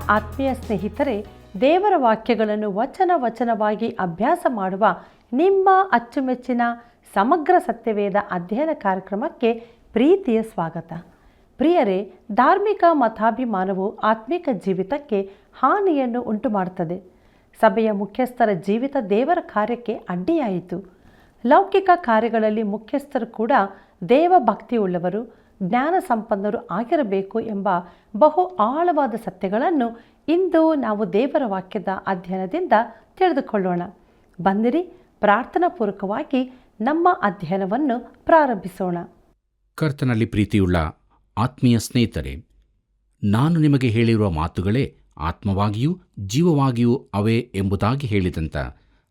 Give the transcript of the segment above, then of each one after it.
ಆತ್ಮೀಯ ಸ್ನೇಹಿತರೆ, ದೇವರ ವಾಕ್ಯಗಳನ್ನು ವಚನವಾಗಿ ಅಭ್ಯಾಸ ಮಾಡುವ ನಿಮ್ಮ ಅಚ್ಚುಮೆಚ್ಚಿನ ಸಮಗ್ರ ಸತ್ಯವೇದ ಅಧ್ಯಯನ ಕಾರ್ಯಕ್ರಮಕ್ಕೆ ಪ್ರೀತಿಯ ಸ್ವಾಗತ. ಪ್ರಿಯರೇ, ಧಾರ್ಮಿಕ ಮತಾಭಿಮಾನವು ಆತ್ಮಿಕ ಜೀವಿತಕ್ಕೆ ಹಾನಿಯನ್ನು ಉಂಟು ಮಾಡುತ್ತದೆ. ಸಭೆಯ ಮುಖ್ಯಸ್ಥರ ಜೀವಿತ ದೇವರ ಕಾರ್ಯಕ್ಕೆ ಅಡ್ಡಿಯಾಯಿತು. ಲೌಕಿಕ ಕಾರ್ಯಗಳಲ್ಲಿ ಮುಖ್ಯಸ್ಥರು ಕೂಡ ದೇವ ಭಕ್ತಿಯುಳ್ಳವರು, ಜ್ಞಾನ ಸಂಪನ್ನರು ಆಗಿರಬೇಕು ಎಂಬ ಬಹು ಆಳವಾದ ಸತ್ಯಗಳನ್ನು ಇಂದು ನಾವು ದೇವರ ವಾಕ್ಯದ ಅಧ್ಯಯನದಿಂದ ತಿಳಿದುಕೊಳ್ಳೋಣ. ಬಂದಿರಿ, ಪ್ರಾರ್ಥನಾ ಪೂರ್ವಕವಾಗಿ ನಮ್ಮ ಅಧ್ಯಯನವನ್ನು ಪ್ರಾರಂಭಿಸೋಣ. ಕರ್ತನಲ್ಲಿ ಪ್ರೀತಿಯುಳ್ಳ ಆತ್ಮೀಯ ಸ್ನೇಹಿತರೆ, ನಾನು ನಿಮಗೆ ಹೇಳಿರುವ ಮಾತುಗಳೇ ಆತ್ಮವಾಗಿಯೂ ಜೀವವಾಗಿಯೂ ಅವೇ ಎಂಬುದಾಗಿ ಹೇಳಿದಂಥ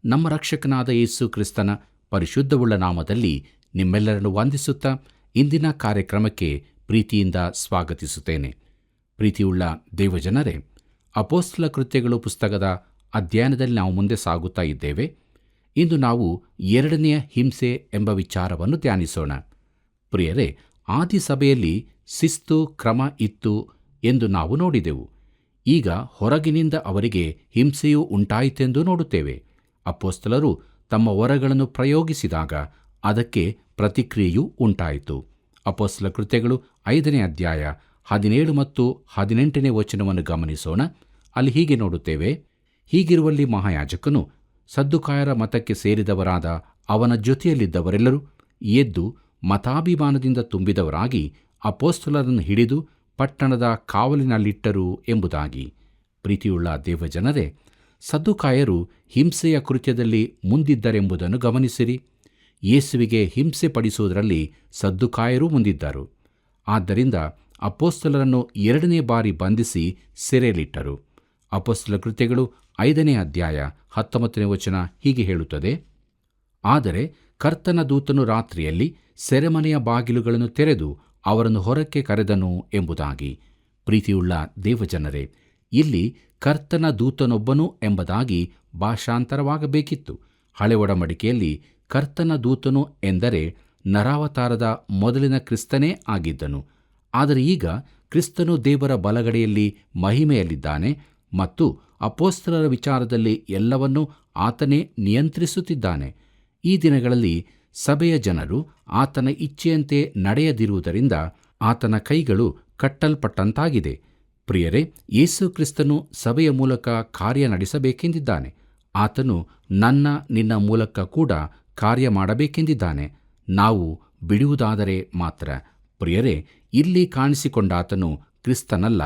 ನಮ್ಮ ರಕ್ಷಕನಾದ ಯೇಸು ಕ್ರಿಸ್ತನ ಪರಿಶುದ್ಧವುಳ್ಳ ನಾಮದಲ್ಲಿ ನಿಮ್ಮೆಲ್ಲರನ್ನು ವಂದಿಸುತ್ತಾ ಇಂದಿನ ಕಾರ್ಯಕ್ರಮಕ್ಕೆ ಪ್ರೀತಿಯಿಂದ ಸ್ವಾಗತಿಸುತ್ತೇನೆ. ಪ್ರೀತಿಯುಳ್ಳ ದೇವಜನರೇ, ಅಪೊಸ್ತಲ ಕೃತ್ಯಗಳು ಪುಸ್ತಕದ ಅಧ್ಯಯನದಲ್ಲಿ ನಾವು ಮುಂದೆ ಸಾಗುತ್ತಾ ಇದ್ದೇವೆ. ಇಂದು ನಾವು ಎರಡನೆಯ ಹಿಂಸೆ ಎಂಬ ವಿಚಾರವನ್ನು ಧ್ಯಾನಿಸೋಣ. ಪ್ರಿಯರೇ, ಆದಿ ಸಭೆಯಲ್ಲಿ ಶಿಸ್ತು ಕ್ರಮ ಇತ್ತು ಎಂದು ನಾವು ನೋಡಿದೆವು. ಈಗ ಹೊರಗಿನಿಂದ ಅವರಿಗೆ ಹಿಂಸೆಯೂ ಉಂಟಾಯಿತೆಂದು ನೋಡುತ್ತೇವೆ. ಅಪೊಸ್ತಲರು ತಮ್ಮ ವರಗಳನ್ನು ಪ್ರಯೋಗಿಸಿದಾಗ ಅದಕ್ಕೆ ಪ್ರತಿಕ್ರಿಯೆಯೂ ಉಂಟಾಯಿತು. ಅಪೊಸ್ತಲ ಕೃತ್ಯಗಳು 5ನೇ ಅಧ್ಯಾಯ 17 ಮತ್ತು 18ನೇ ವಚನವನ್ನು ಗಮನಿಸೋಣ. ಅಲ್ಲಿ ಹೀಗೆ ನೋಡುತ್ತೇವೆ: ಹೀಗಿರುವಲ್ಲಿ ಮಹಾಯಾಜಕನು ಸದ್ದುಕಾಯರ ಮತಕ್ಕೆ ಸೇರಿದವರಾದ ಅವನ ಜೊತೆಯಲ್ಲಿದ್ದವರೆಲ್ಲರೂ ಎದ್ದು ಮತಾಭಿಮಾನದಿಂದ ತುಂಬಿದವರಾಗಿ ಅಪೊಸ್ತಲರನ್ನು ಹಿಡಿದು ಪಟ್ಟಣದ ಕಾವಲಿನಲ್ಲಿಟ್ಟರು ಎಂಬುದಾಗಿ. ಪ್ರೀತಿಯುಳ್ಳ ದೇವಜನರೇ, ಸದ್ದುಕಾಯರು ಹಿಂಸೆಯ ಕೃತ್ಯದಲ್ಲಿ ಮುಂದಿದ್ದರೆಂಬುದನ್ನು ಗಮನಿಸಿರಿ. ಯೇಸುವಿಗೆ ಹಿಂಸೆ ಪಡಿಸುವುದರಲ್ಲಿ ಸದ್ದುಕಾಯರೂ ಮುಂದಿದ್ದರು. ಆದ್ದರಿಂದ ಅಪೊಸ್ತಲರನ್ನು 2ನೇ ಬಾರಿ ಬಂಧಿಸಿ ಸೆರೆಯಲ್ಲಿಟ್ಟರು. ಅಪೊಸ್ತಲ ಕೃತ್ಯಗಳು 5ನೇ ಅಧ್ಯಾಯ 19ನೇ ವಚನ ಹೀಗೆ ಹೇಳುತ್ತದೆ: ಆದರೆ ಕರ್ತನ ದೂತನು ರಾತ್ರಿಯಲ್ಲಿ ಸೆರೆಮನೆಯ ಬಾಗಿಲುಗಳನ್ನು ತೆರೆದು ಅವರನ್ನು ಹೊರಕ್ಕೆ ಕರೆದನು ಎಂಬುದಾಗಿ. ಪ್ರೀತಿಯುಳ್ಳ ದೇವಜನರೇ, ಇಲ್ಲಿ ಕರ್ತನ ದೂತನೊಬ್ಬನು ಎಂಬುದಾಗಿ ಭಾಷಾಂತರವಾಗಬೇಕಿತ್ತು. ಹಳೆ ಒಡಂಬಡಿಕೆಯಲ್ಲಿ ಕರ್ತನ ದೂತನು ಎಂದರೆ ನರಾವತಾರದ ಮೊದಲಿನ ಕ್ರಿಸ್ತನೇ ಆಗಿದ್ದನು. ಆದರೆ ಈಗ ಕ್ರಿಸ್ತನು ದೇವರ ಬಲಗಡೆಯಲ್ಲಿ ಮಹಿಮೆಯಲ್ಲಿದ್ದಾನೆ ಮತ್ತು ಅಪೊಸ್ತಲರ ವಿಚಾರದಲ್ಲಿ ಎಲ್ಲವನ್ನೂ ಆತನೇ ನಿಯಂತ್ರಿಸುತ್ತಿದ್ದಾನೆ. ಈ ದಿನಗಳಲ್ಲಿ ಸಭೆಯ ಜನರು ಆತನ ಇಚ್ಛೆಯಂತೆ ನಡೆಯದಿರುವುದರಿಂದ ಆತನ ಕೈಗಳು ಕಟ್ಟಲ್ಪಟ್ಟಂತಾಗಿದೆ. ಪ್ರಿಯರೇ, ಯೇಸು ಕ್ರಿಸ್ತನು ಸಭೆಯ ಮೂಲಕ ಕಾರ್ಯ ನಡೆಸಬೇಕೆಂದಿದ್ದಾನೆ. ಆತನು ನಿನ್ನ ಮೂಲಕ ಕೂಡ ಕಾರ್ಯ ಮಾಡಬೇಕೆಂದಿದ್ದಾನೆ, ನಾವು ಬಿಡುವುದಾದರೆ ಮಾತ್ರ. ಪ್ರಿಯರೇ, ಇಲ್ಲಿ ಕಾಣಿಸಿಕೊಂಡಾತನು ಕ್ರಿಸ್ತನಲ್ಲ,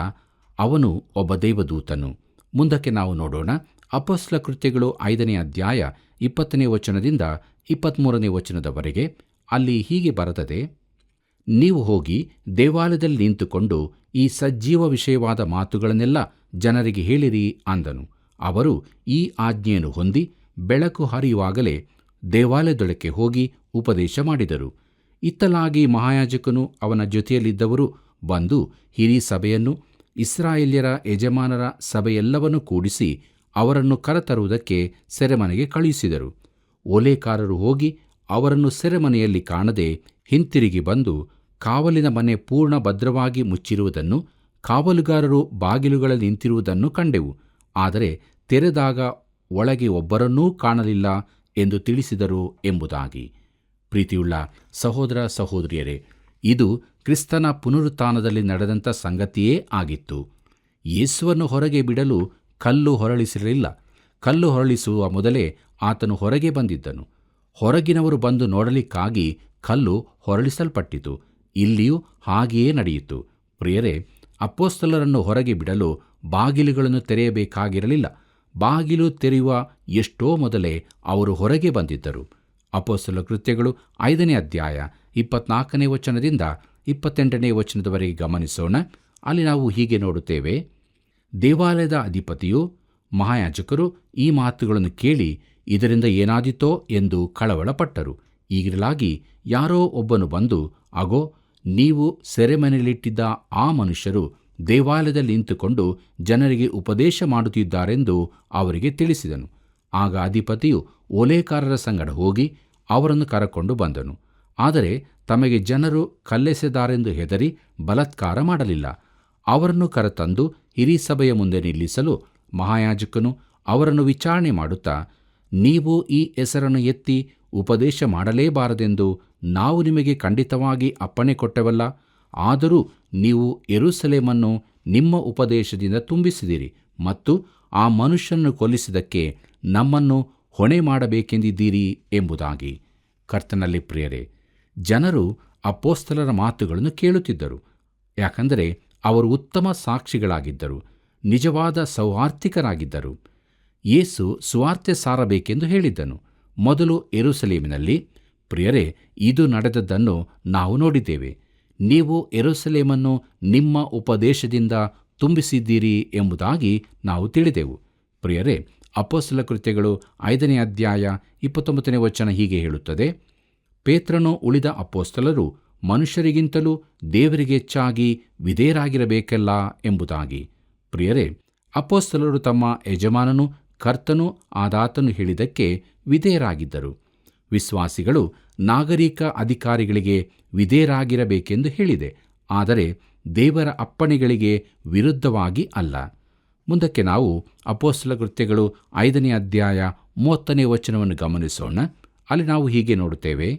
ಅವನು ಒಬ್ಬ ದೇವದೂತನು. ಮುಂದಕ್ಕೆ ನಾವು ನೋಡೋಣ. ಅಪೊಸ್ತಲ ಕೃತ್ಯಗಳು 5ನೇ ಅಧ್ಯಾಯ 20ನೇ ವಚನದಿಂದ 23ನೇ ವಚನದವರೆಗೆ. ಅಲ್ಲಿ ಹೀಗೆ ಬರೆದದೆ: ನೀವು ಹೋಗಿ ದೇವಾಲಯದಲ್ಲಿ ನಿಂತುಕೊಂಡು ಈ ಸಜೀವ ವಿಷಯವಾದ ಮಾತುಗಳನ್ನೆಲ್ಲ ಜನರಿಗೆ ಹೇಳಿರಿ ಅಂದನು. ಅವರು ಈ ಆಜ್ಞೆಯನ್ನು ಹೊಂದಿ ಬೆಳಕು ಹರಿಯುವಾಗಲೇ ದೇವಾಲಯದೊಳಕ್ಕೆ ಹೋಗಿ ಉಪದೇಶ ಮಾಡಿದರು. ಇತ್ತಲಾಗಿ ಮಹಾಯಾಜಕನು ಅವನ ಜೊತೆಯಲ್ಲಿದ್ದವರು ಬಂದು ಹಿರೀ ಸಭೆಯನ್ನು, ಇಸ್ರಾಯೇಲ್ಯರ ಯಜಮಾನರ ಸಭೆಯೆಲ್ಲವನ್ನೂ ಕೂಡಿಸಿ ಅವರನ್ನು ಕರೆತರುವುದಕ್ಕೆ ಸೆರೆಮನೆಗೆ ಕಳುಹಿಸಿದರು. ಓಲೇಕಾರರು ಹೋಗಿ ಅವರನ್ನು ಸೆರೆಮನೆಯಲ್ಲಿ ಕಾಣದೆ ಹಿಂತಿರುಗಿ ಬಂದು ಕಾವಲಿನ ಮನೆ ಪೂರ್ಣ ಭದ್ರವಾಗಿ ಮುಚ್ಚಿರುವುದನ್ನು, ಕಾವಲುಗಾರರು ಬಾಗಿಲುಗಳಲ್ಲಿ ನಿಂತಿರುವುದನ್ನು ಕಂಡೆವು. ಆದರೆ ತೆರೆದಾಗ ಒಳಗೆ ಒಬ್ಬರನ್ನೂ ಕಾಣಲಿಲ್ಲ ಎಂದು ತಿಳಿಸಿದರು ಎಂಬುದಾಗಿ. ಪ್ರೀತಿಯುಳ್ಳ ಸಹೋದರ ಸಹೋದರಿಯರೇ, ಇದು ಕ್ರಿಸ್ತನ ಪುನರುತ್ಥಾನದಲ್ಲಿ ನಡೆದಂಥ ಸಂಗತಿಯೇ ಆಗಿತ್ತು. ಯೇಸುವನ್ನು ಹೊರಗೆ ಬಿಡಲು ಕಲ್ಲು ಹೊರಳಿಸಿರಲಿಲ್ಲ. ಕಲ್ಲು ಹೊರಳಿಸುವ ಮೊದಲೇ ಆತನು ಹೊರಗೆ ಬಂದಿದ್ದನು. ಹೊರಗಿನವರು ಬಂದು ನೋಡಲಿಕ್ಕಾಗಿ ಕಲ್ಲು ಹೊರಳಿಸಲ್ಪಟ್ಟಿತು. ಇಲ್ಲಿಯೂ ಹಾಗೆಯೇ ನಡೆಯಿತು. ಪ್ರಿಯರೇ, ಅಪೊಸ್ತಲರನ್ನು ಹೊರಗೆ ಬಿಡಲು ಬಾಗಿಲುಗಳನ್ನು ತೆರೆಯಬೇಕಾಗಿರಲಿಲ್ಲ. ಬಾಗಿಲು ತೆರೆಯುವ ಎಷ್ಟೋ ಮೊದಲೇ ಅವರು ಹೊರಗೆ ಬಂದಿದ್ದರು. ಅಪೊಸ್ತಲ ಕೃತ್ಯಗಳು 5ನೇ ಅಧ್ಯಾಯ 24ನೇ ವಚನದಿಂದ 28ನೇ ವಚನದವರೆಗೆ ಗಮನಿಸೋಣ. ಅಲ್ಲಿ ನಾವು ಹೀಗೆ ನೋಡುತ್ತೇವೆ: ದೇವಾಲಯದ ಅಧಿಪತಿಯು ಮಹಾಯಾಜಕರು ಈ ಮಾತುಗಳನ್ನು ಕೇಳಿ ಇದರಿಂದ ಏನಾದೀತೋ ಎಂದು ಕಳವಳಪಟ್ಟರು. ಈಗಿರಲಾಗಿ ಯಾರೋ ಒಬ್ಬನು ಬಂದು, ಅಗೋ, ನೀವು ಸೆರೆಮನೆಯಲ್ಲಿಟ್ಟಿದ್ದ ಆ ಮನುಷ್ಯರು ದೇವಾಲಯದಲ್ಲಿ ನಿಂತುಕೊಂಡು ಜನರಿಗೆ ಉಪದೇಶ ಮಾಡುತ್ತಿದ್ದಾರೆಂದು ಅವರಿಗೆ ತಿಳಿಸಿದನು. ಆಗ ಅಧಿಪತಿಯು ಓಲೇಕಾರರ ಸಂಗಡ ಹೋಗಿ ಅವರನ್ನು ಕರಕೊಂಡು ಬಂದನು. ಆದರೆ ತಮಗೆ ಜನರು ಕಲ್ಲೆಸೆದಾರೆಂದು ಹೆದರಿ ಬಲಾತ್ಕಾರ ಮಾಡಲಿಲ್ಲ. ಅವರನ್ನು ಕರೆತಂದು ಹಿರೀಸಭೆಯ ಮುಂದೆ ನಿಲ್ಲಿಸಲು ಮಹಾಯಾಜಕನು ಅವರನ್ನು ವಿಚಾರಣೆ ಮಾಡುತ್ತಾ, ನೀವು ಈ ಹೆಸರನ್ನು ಎತ್ತಿ ಉಪದೇಶ ಮಾಡಲೇಬಾರದೆಂದು ನಾವು ನಿಮಗೆ ಖಂಡಿತವಾಗಿ ಅಪ್ಪಣೆ ಕೊಟ್ಟೆವಲ್ಲ. ಆದರೂ ನೀವು ಯೆರೂಸಲೇಮನ್ನು ನಿಮ್ಮ ಉಪದೇಶದಿಂದ ತುಂಬಿಸಿದಿರಿ ಮತ್ತು ಆ ಮನುಷ್ಯನನ್ನು ಕೊಲ್ಲಿಸಿದ್ದಕ್ಕೆ ನಮ್ಮನ್ನು ಹೊಣೆ ಮಾಡಬೇಕೆಂದಿದ್ದೀರಿ ಎಂಬುದಾಗಿ. ಕರ್ತನಲ್ಲಿ ಪ್ರಿಯರೇ, ಜನರು ಅಪೊಸ್ತಲರ ಮಾತುಗಳನ್ನು ಕೇಳುತ್ತಿದ್ದರು. ಯಾಕಂದರೆ ಅವರು ಉತ್ತಮ ಸಾಕ್ಷಿಗಳಾಗಿದ್ದರು, ನಿಜವಾದ ಸೌಹಾರ್ದಿಕರಾಗಿದ್ದರು. ಯೇಸು ಸುವಾರ್ತೆ ಸಾರಬೇಕೆಂದು ಹೇಳಿದ್ದನು. ಮೊದಲು ಯೆರೂಸಲೇಮಿನಲ್ಲಿ. ಪ್ರಿಯರೇ, ಇದು ನಡೆದದ್ದನ್ನು ನಾವು ನೋಡಿದ್ದೇವೆ. ನೀವು ಯೆರೂಸಲೇಮನ್ನು ನಿಮ್ಮ ಉಪದೇಶದಿಂದ ತುಂಬಿಸಿದ್ದೀರಿ ಎಂಬುದಾಗಿ ನಾವು ತಿಳಿದೆವು. ಪ್ರಿಯರೇ, ಅಪೊಸ್ತಲ ಕೃತ್ಯಗಳು 5ನೇ ಅಧ್ಯಾಯ 29ನೇ ವಚನ ಹೀಗೆ ಹೇಳುತ್ತದೆ, ಪೇತ್ರನು ಉಳಿದ ಅಪೊಸ್ತಲರು ಮನುಷ್ಯರಿಗಿಂತಲೂ ದೇವರಿಗೆ ಹೆಚ್ಚಾಗಿ ವಿಧೇಯರಾಗಿರಬೇಕಲ್ಲ ಎಂಬುದಾಗಿ. ಪ್ರಿಯರೇ, ಅಪೊಸ್ತಲರು ತಮ್ಮ ಯಜಮಾನನು ಕರ್ತನು ಆದಾತನು ಹೇಳಿದ್ದಕ್ಕೆ ವಿಧೇಯರಾಗಿದ್ದರು. ವಿಶ್ವಾಸಿಗಳು ನಾಗರಿಕ ಅಧಿಕಾರಿಗಳಿಗೆ ವಿಧೇಯರಾಗಿರಬೇಕೆಂದು ಹೇಳಿದೆ, ಆದರೆ ದೇವರ ಅಪ್ಪಣೆಗಳಿಗೆ ವಿರುದ್ಧವಾಗಿ ಅಲ್ಲ. ಮುಂದಕ್ಕೆ ನಾವು ಅಪೊಸ್ತಲ ಕೃತ್ಯಗಳು 5ನೇ ಅಧ್ಯಾಯ 30ನೇ ವಚನವನ್ನು ಗಮನಿಸೋಣ. ಅಲ್ಲಿ ನಾವು ಹೀಗೆ ನೋಡುತ್ತೇವೆ,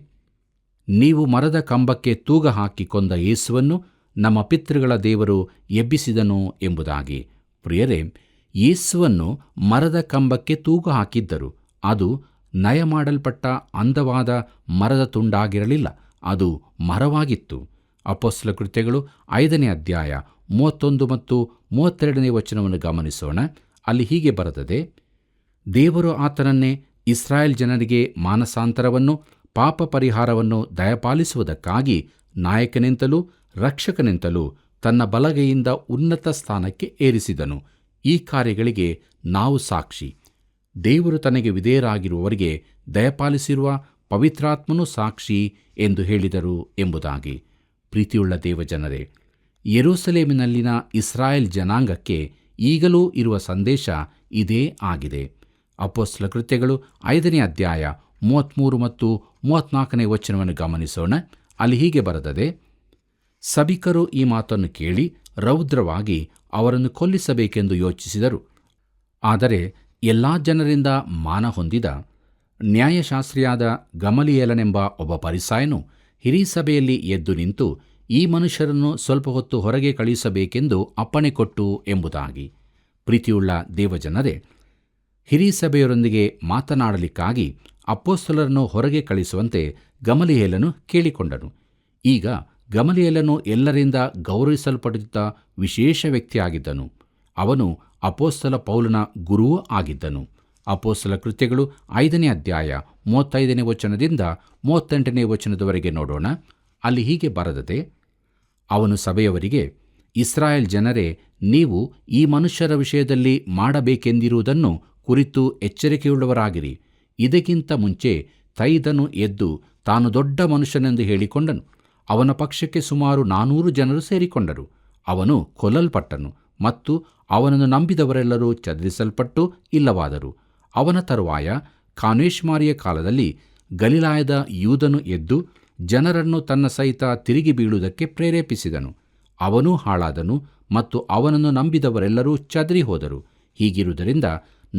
ನೀವು ಮರದ ಕಂಬಕ್ಕೆ ತೂಗ ಹಾಕಿ ಕೊಂದ ಯೇಸುವನ್ನು ನಮ್ಮ ಪಿತೃಗಳ ದೇವರು ಎಬ್ಬಿಸಿದನು ಎಂಬುದಾಗಿ. ಪ್ರಿಯರೇ, ಯೇಸುವನ್ನು ಮರದ ಕಂಬಕ್ಕೆ ತೂಗ ಹಾಕಿದ್ದರು. ಅದು ನಯ ಮಾಡಲ್ಪಟ್ಟ ಅಂದವಾದ ಮರದ ತುಂಡಾಗಿರಲಿಲ್ಲ, ಅದು ಮರವಾಗಿತ್ತು. ಅಪೊಸ್ತಲ ಕೃತ್ಯಗಳು 5ನೇ ಅಧ್ಯಾಯ 31 ಮತ್ತು 32ನೇ ವಚನವನ್ನು ಗಮನಿಸೋಣ. ಅಲ್ಲಿ ಹೀಗೆ ಬರೆದದೆ, ದೇವರು ಆತನನ್ನೇ ಇಸ್ರಾಯೇಲ್ ಜನರಿಗೆ ಮಾನಸಾಂತರವನ್ನು ಪಾಪ ಪರಿಹಾರವನ್ನು ದಯಪಾಲಿಸುವುದಕ್ಕಾಗಿ ನಾಯಕನೆಂತಲೂ ರಕ್ಷಕನೆಂತಲೂ ತನ್ನ ಬಲಗೈಯಿಂದ ಉನ್ನತ ಸ್ಥಾನಕ್ಕೆ ಏರಿಸಿದನು. ಈ ಕಾರ್ಯಗಳಿಗೆ ನಾವು ಸಾಕ್ಷಿ. ದೇವರು ತನಗೆ ವಿಧೇಯರಾಗಿರುವವರಿಗೆ ದಯಪಾಲಿಸಿರುವ ಪವಿತ್ರಾತ್ಮನೂ ಸಾಕ್ಷಿ ಎಂದು ಹೇಳಿದರು ಎಂಬುದಾಗಿ. ಪ್ರೀತಿಯುಳ್ಳ ದೇವಜನರೇ, ಯೆರೂಸಲೇಮಿನಲ್ಲಿನ ಇಸ್ರಾಯೇಲ್ ಜನಾಂಗಕ್ಕೆ ಈಗಲೂ ಇರುವ ಸಂದೇಶ ಇದೇ ಆಗಿದೆ. ಅಪೊಸ್ತಲ ಕೃತ್ಯಗಳು 5ನೇ ಅಧ್ಯಾಯ 33 ಮತ್ತು 34ನೇ ವಚನವನ್ನು ಗಮನಿಸೋಣ. ಅಲ್ಲಿ ಹೀಗೆ ಬರೆದದೆ, ಸಭಿಕರು ಈ ಮಾತನ್ನು ಕೇಳಿ ರೌದ್ರವಾಗಿ ಅವರನ್ನು ಕೊಲ್ಲಿಸಬೇಕೆಂದು ಯೋಚಿಸಿದರು. ಆದರೆ ಎಲ್ಲಾ ಜನರಿಂದ ಮಾನ ಹೊಂದಿದ ನ್ಯಾಯಶಾಸ್ತ್ರಿಯಾದ ಗಮಲಿಯೇಲನೆಂಬ ಒಬ್ಬ ಫರಿಸಾಯನು ಹಿರೀಸಭೆಯಲ್ಲಿ ಎದ್ದು ನಿಂತು, ಈ ಮನುಷ್ಯರನ್ನು ಸ್ವಲ್ಪ ಹೊತ್ತು ಹೊರಗೆ ಕಳುಹಿಸಬೇಕೆಂದು ಅಪ್ಪಣೆ ಕೊಟ್ಟು ಎಂಬುದಾಗಿ. ಪ್ರೀತಿಯುಳ್ಳ ದೇವಜನರೇ, ಹಿರೀಸಭೆಯರೊಂದಿಗೆ ಮಾತನಾಡಲಿಕ್ಕಾಗಿ ಅಪೊಸ್ತಲರನ್ನು ಹೊರಗೆ ಕಳಿಸುವಂತೆ ಗಮಲಿಯೇಲನು ಕೇಳಿಕೊಂಡನು. ಈಗ ಗಮಲಿಯೇಲನು ಎಲ್ಲರಿಂದ ಗೌರವಿಸಲ್ಪಡುತ್ತ ವಿಶೇಷ ವ್ಯಕ್ತಿಯಾಗಿದ್ದನು. ಅವನು ಅಪೊಸ್ತಲ ಪೌಲನ ಗುರುವೂ ಆಗಿದ್ದನು. ಅಪೊಸ್ತಲ ಕೃತ್ಯಗಳು 5ನೇ ಅಧ್ಯಾಯ 35ನೇ ವಚನದಿಂದ 38ನೇ ವಚನದವರೆಗೆ ನೋಡೋಣ. ಅಲ್ಲಿ ಹೀಗೆ ಬರೆದದೆ, ಅವನು ಸಭೆಯವರಿಗೆ, ಇಸ್ರಾಯೇಲ್ ಜನರೇ, ನೀವು ಈ ಮನುಷ್ಯರ ವಿಷಯದಲ್ಲಿ ಮಾಡಬೇಕೆಂದಿರುವುದನ್ನು ಕುರಿತು ಎಚ್ಚರಿಕೆಯುಳ್ಳವರಾಗಿರಿ. ಇದಕ್ಕಿಂತ ಮುಂಚೆ ತೈದನು ಎದ್ದು ತಾನು ದೊಡ್ಡ ಮನುಷ್ಯನೆಂದು ಹೇಳಿಕೊಂಡನು. ಅವನ ಪಕ್ಷಕ್ಕೆ ಸುಮಾರು 400 ಜನರು ಸೇರಿಕೊಂಡರು. ಅವನು ಕೊಲ್ಲಲ್ಪಟ್ಟನು ಮತ್ತು ಅವನನ್ನು ನಂಬಿದವರೆಲ್ಲರೂ ಚದರಿಸಲ್ಪಟ್ಟು ಇಲ್ಲವಾದರು. ಅವನ ತರುವಾಯ ಕಾನೇಶ್ಮಾರಿಯ ಕಾಲದಲ್ಲಿ ಗಲಿಲಾಯದ ಯೂದನು ಎದ್ದು ಜನರನ್ನು ತನ್ನ ಸಹಿತ ತಿರುಗಿ ಬೀಳುವುದಕ್ಕೆ ಪ್ರೇರೇಪಿಸಿದನು. ಅವನೂ ಹಾಳಾದನು ಮತ್ತು ಅವನನ್ನು ನಂಬಿದವರೆಲ್ಲರೂ ಚದರಿ ಹೋದರು. ಹೀಗಿರುವುದರಿಂದ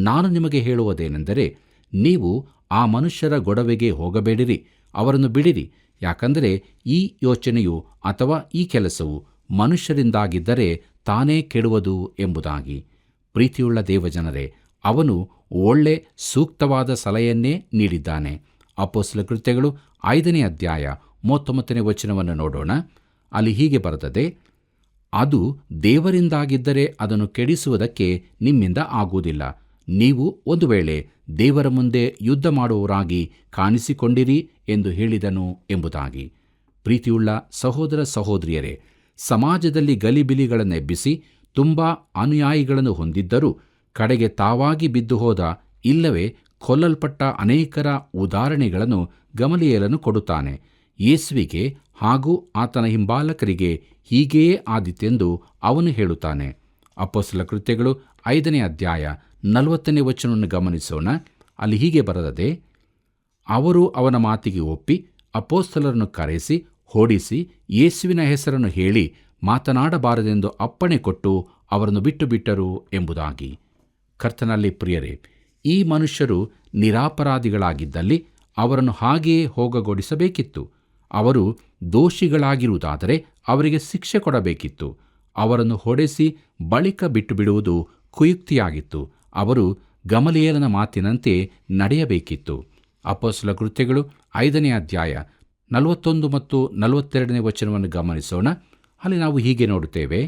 ನಾನು ನಿಮಗೆ ಹೇಳುವುದೇನೆಂದರೆ, ನೀವು ಆ ಮನುಷ್ಯರ ಗೊಡವೆಗೆ ಹೋಗಬೇಡಿರಿ, ಅವರನ್ನು ಬಿಡಿರಿ. ಯಾಕಂದರೆ ಈ ಯೋಚನೆಯು ಅಥವಾ ಈ ಕೆಲಸವು ಮನುಷ್ಯರಿಂದಾಗಿದ್ದರೆ ತಾನೇ ಕೆಡುವುದು ಎಂಬುದಾಗಿ. ಪ್ರೀತಿಯುಳ್ಳ ದೇವಜನರೇ, ಅವನು ಒಳ್ಳೆ ಸೂಕ್ತವಾದ ಸಲಹೆಯನ್ನೇ ನೀಡಿದ್ದಾನೆ. ಅಪೊಸ್ತಲ ಕೃತ್ಯಗಳು 5ನೇ ಅಧ್ಯಾಯ 39ನೇ ವಚನವನ್ನು ನೋಡೋಣ. ಅಲ್ಲಿ ಹೀಗೆ ಬರೆದದೆ, ಅದು ದೇವರಿಂದಾಗಿದ್ದರೆ ಅದನ್ನು ಕೆಡಿಸುವುದಕ್ಕೆ ನಿಮ್ಮಿಂದ ಆಗುವುದಿಲ್ಲ. ನೀವು ಒಂದು ವೇಳೆ ದೇವರ ಮುಂದೆ ಯುದ್ಧ ಮಾಡುವವರಾಗಿ ಕಾಣಿಸಿಕೊಂಡಿರಿ ಎಂದು ಹೇಳಿದನು ಎಂಬುದಾಗಿ. ಪ್ರೀತಿಯುಳ್ಳ ಸಹೋದರ ಸಹೋದರಿಯರೇ, ಸಮಾಜದಲ್ಲಿ ಗಲಿಬಿಲಿಗಳನ್ನೆಬ್ಬಿಸಿ ತುಂಬ ಅನುಯಾಯಿಗಳನ್ನು ಹೊಂದಿದ್ದರೂ ಕಡೆಗೆ ತಾವಾಗಿ ಬಿದ್ದು ಹೋದ ಇಲ್ಲವೇ ಕೊಲ್ಲಲ್ಪಟ್ಟ ಅನೇಕರ ಉದಾಹರಣೆಗಳನ್ನು ಗಮಲಿಯೇಲನು ಕೊಡುತ್ತಾನೆ. ಯೇಸುವಿಗೆ ಹಾಗೂ ಆತನ ಹಿಂಬಾಲಕರಿಗೆ ಹೀಗೆಯೇ ಆದಿತೆಂದು ಅವನು ಹೇಳುತ್ತಾನೆ. ಅಪೊಸ್ತಲ ಕೃತ್ಯಗಳು 5ನೇ ಅಧ್ಯಾಯ 40ನೇ ವಚನವನ್ನು ಗಮನಿಸೋಣ. ಅಲ್ಲಿ ಹೀಗೆ ಬರೆದದೆ, ಅವರು ಅವನ ಮಾತಿಗೆ ಒಪ್ಪಿ ಅಪೊಸ್ತಲರನ್ನು ಕರೆಸಿ ಹೊಡಿಸಿ ಯೇಸುವಿನ ಹೆಸರನ್ನು ಹೇಳಿ ಮಾತನಾಡಬಾರದೆಂದು ಅಪ್ಪಣೆ ಕೊಟ್ಟು ಅವರನ್ನು ಬಿಟ್ಟು ಬಿಟ್ಟರು ಎಂಬುದಾಗಿ. ಕರ್ತನಲ್ಲಿ ಪ್ರಿಯರೇ, ಈ ಮನುಷ್ಯರು ನಿರಪರಾಧಿಗಳಾಗಿದ್ದಲ್ಲಿ ಅವರನ್ನು ಹಾಗೆಯೇ ಹೋಗಗೊಡಿಸಬೇಕಿತ್ತು. ಅವರು ದೋಷಿಗಳಾಗಿರುವುದಾದರೆ ಅವರಿಗೆ ಶಿಕ್ಷೆ ಕೊಡಬೇಕಿತ್ತು. ಅವರನ್ನು ಹೊಡೆಸಿ ಬಳಿಕ ಬಿಟ್ಟು ಬಿಡುವುದು ಕುಯುಕ್ತಿಯಾಗಿತ್ತು. ಅವರು ಗಮಲಿಯೇಲನ ಮಾತಿನಂತೆ ನಡೆಯಬೇಕಿತ್ತು. ಅಪೊಸ್ತಲ ಕೃತ್ಯಗಳು 5ನೇ ಅಧ್ಯಾಯ 41 ಮತ್ತು 42ನೇ ವಚನವನ್ನು ಗಮನಿಸೋಣ. ಅಲ್ಲಿ ನಾವು ಹೀಗೆ ನೋಡುತ್ತೇವೆ: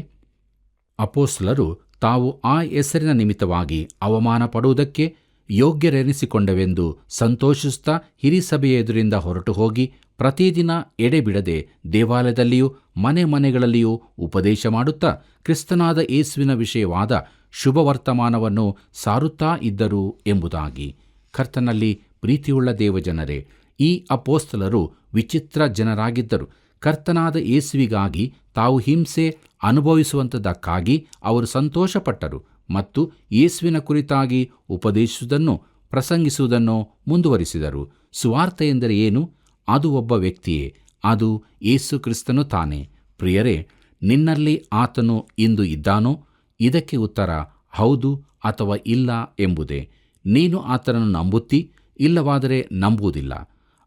ಅಪೊಸ್ತಲರು ತಾವು ಆ ಹೆಸರಿನ ನಿಮಿತ್ತವಾಗಿ ಅವಮಾನ ಪಡುವುದಕ್ಕೆ ಯೋಗ್ಯರೆನಿಸಿಕೊಂಡವೆಂದು ಸಂತೋಷಿಸುತ್ತಾ ಹಿರೀಸಭೆಯ ಎದುರಿಂದ ಹೊರಟು ಹೋಗಿ ಪ್ರತಿದಿನ ಎಡೆಬಿಡದೆ ದೇವಾಲಯದಲ್ಲಿಯೂ ಮನೆ ಮನೆಗಳಲ್ಲಿಯೂ ಉಪದೇಶ ಮಾಡುತ್ತಾ ಕ್ರಿಸ್ತನಾದ ಯೇಸುವಿನ ವಿಷಯವಾದ ಶುಭವರ್ತಮಾನವನ್ನು ಸಾರುತ್ತಾ ಇದ್ದರು ಎಂಬುದಾಗಿ. ಕರ್ತನಲ್ಲಿ ಪ್ರೀತಿಯುಳ್ಳ ದೇವಜನರೇ, ಈ ಅಪೊಸ್ತಲರು ವಿಚಿತ್ರ ಜನರಾಗಿದ್ದರು. ಕರ್ತನಾದ ಯೇಸುವಿಗಾಗಿ ತಾವು ಹಿಂಸೆ ಅನುಭವಿಸುವಂಥದ್ದಕ್ಕಾಗಿ ಅವರು ಸಂತೋಷಪಟ್ಟರು ಮತ್ತು ಯೇಸುವಿನ ಕುರಿತಾಗಿ ಉಪದೇಶಿಸುವುದನ್ನು ಪ್ರಸಂಗಿಸುವುದನ್ನು ಮುಂದುವರಿಸಿದರು. ಸುವಾರ್ತೆ ಎಂದರೆ ಏನು? ಅದು ಒಬ್ಬ ವ್ಯಕ್ತಿಯೇ, ಅದು ಯೇಸು ಕ್ರಿಸ್ತನು ತಾನೇ. ಪ್ರಿಯರೇ, ನಿನ್ನಲ್ಲಿ ಆತನು ಇಂದು ಇದ್ದಾನೋ? ಇದಕ್ಕೆ ಉತ್ತರ ಹೌದು ಅಥವಾ ಇಲ್ಲ ಎಂಬುದೇ. ನೀನು ಆತನನ್ನು ನಂಬುತ್ತಿ, ಇಲ್ಲವಾದರೆ ನಂಬುವುದಿಲ್ಲ.